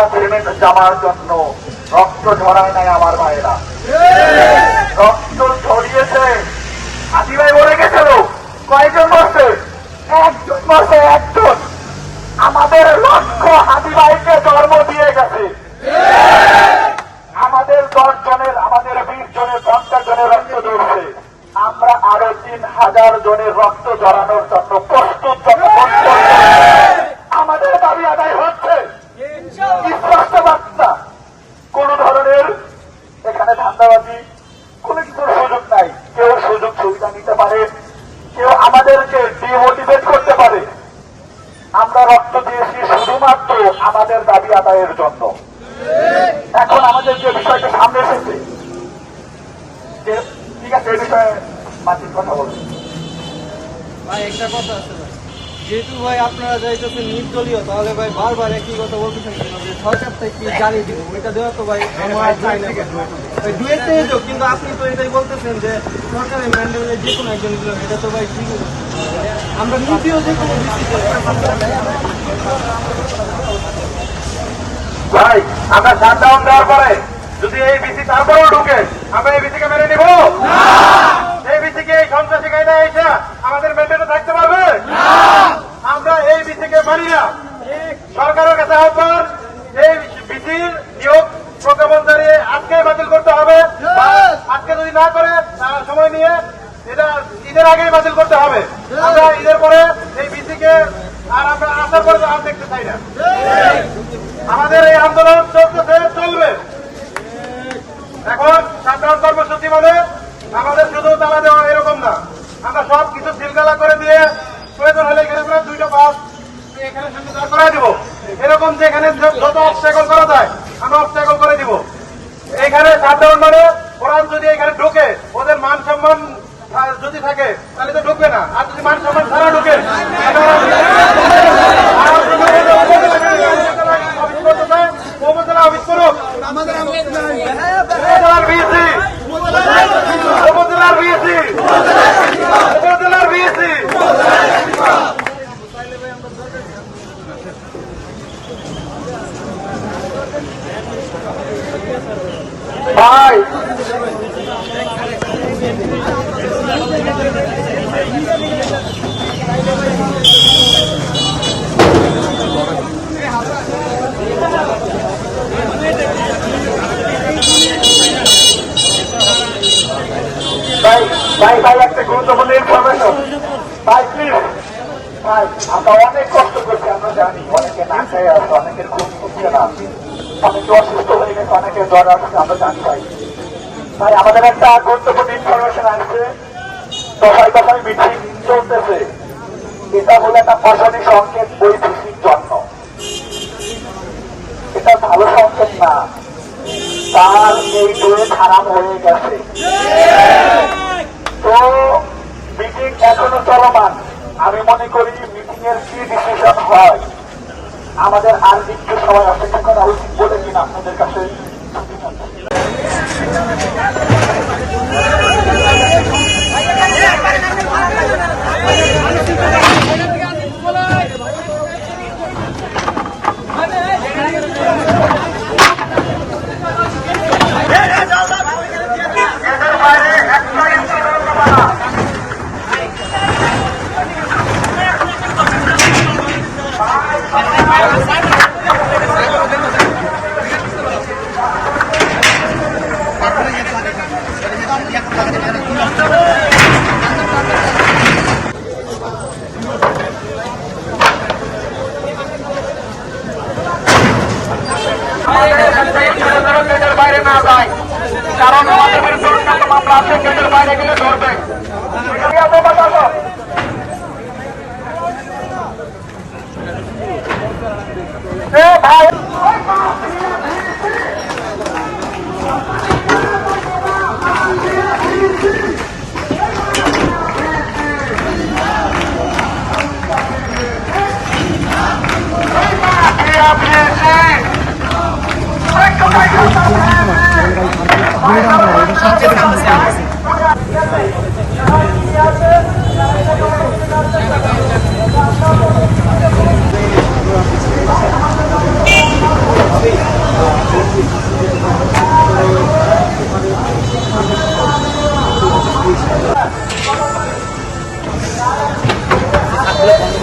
জামার জন্য রক্ত ঝরায় নাই আমার ভাইয়েরা, রক্ত ঝরিয়েছে। হাতি ভাই মরে গেছিল, কয়জন মরছে? একজন মরছে, একজন। আমাদের লক্ষ্য হাতি ভাইকে জন্ম দিয়ে গেছে। আমাদের 10 জনের, আমাদের 20 জনের, 50 জনের রক্ত ঝরছে। আমরা আরো 3000 জনের রক্ত ঝরানোর জন্য প্রস্তুত। আমাদের দাবি আদায় হচ্ছে স্পষ্ট বার্তা। কোন ধরনের এখানে ধান্দাবাজি কোন কিছুর সুযোগ নাই। কেউ সুযোগ সুবিধা নিতে পারে, কেউ আমাদেরকে ডিমোটিভেট করতে পারে। আমরা রক্ত দিয়েছি শুধুমাত্র আমাদের দাবি আদায়ের জন্য। এখন আমাদের যে বিষয়টা সামনে এসেছে, ঠিক আছে, এই বিষয়ে মাঝির কথা বলবেন ভাই। একটা কথা আছে ভাই, যেহেতু ভাই আপনারা যাইতেছেন নির্দলীয়, তাহলে ভাই বারবার একই কথা বলতেছেন কেন যে সরকার থেকে জানিয়ে দিব, এটা দেওয়া তো ভাই আমার চাই না। ডুয়েট থেকে যাও, কিন্তু আপনি তো এটাই বলতেছেন যে সরকারের ম্যান্ডেটে যে কোনো একজন দিল, এটা তো ভাই ঠিক। আমরা নীতিও যে কোনো ভাই, আমরা শাটডাউন দেওয়ার পরে যদি এই বিসি তারপরেও ঢুকে, আমরা এই বিসিকে মেনে নিব না। এই বিসিকে এই সন্ত্রাসী কায়দা এসে আমাদের মেন্টেনে থাকতে পারবে না। আমরা এই বিসিকে মানি না। সরকারের কাছে আহ্বান, এই বিসির নিয়োগ প্রজ্ঞাপন জারিয়ে আজকেই বাতিল করতে হবে। আজকে যদি না করে সময় নিয়ে এটা ঈদের আগেই বাতিল করতে হবে। আমরা ঈদের পরে এই বিসিকে আর আমরা আসার পরে আর দেখতে চাই না। আমাদের এই আন্দোলন চলতেছে, চলবে। এখন সাধারণ কর্মসূচি মানে আমাদের শুধু তালা দেওয়া এরকম না, আমরা সব কিছু সিলগালা করে দিয়ে প্রয়োজন হলে এখানে 2টা বাস এখানে সামনে দাঁড় করাই দিব। এরকম যে এখানে যত অবস্ট্যাকল করা যায় আমরা অবস্ট্যাকল করে দিব। এখানে সাধারণ মানে ওরা যদি এখানে ঢোকে, ওদের মান সম্মান যদি থাকে তাহলে তো ঢুকবে না। আর যদি মান সম্মান ছাড়া ঢুকে অফিস করুক। উপজেলার বিএসি, উপজেলার বিএসি, উপজেলার বিএসি। ভাই, ভাই ভাই একটা গুরুত্বপূর্ণ ইনফরমেশন ভাই, প্লিজ ভাই। আমরা অনেক কষ্ট করছি, আমরা জানি অনেকে না খেয়ে আসছে, অনেকের ঘুম হচ্ছে না, অনেকে অসুস্থ হয়ে গেছে, অনেকে জ্বর আসছে, আমরা জানি ভাই। ভাই আমাদের একটা গুরুত্বপূর্ণ ইনফরমেশন আসছে, দফায় দফায় মিটিং চলতেছে। এটা হলো একটা প্রশাসনিক সংকেত ওই বিসির জন্য। এটা ভালো সংকেত না, তার এই ডোয়েট হারাম হয়ে গেছে। তো মিটিং এখনো চলমান। আমি মনে করি মিটিং এর কি ডিসিশন হয় আমাদের আর একটু সময় অপেক্ষা করা উচিত বলে কিনা আপনাদের কাছে। বাইরে না যায়, কারণ আমাদের বিরুদ্ধে মামলা আছে, গেটের বাইরে গেলে ধরবে। ভাই সবচেয়ে সমস্যা তাহলে বন্ধ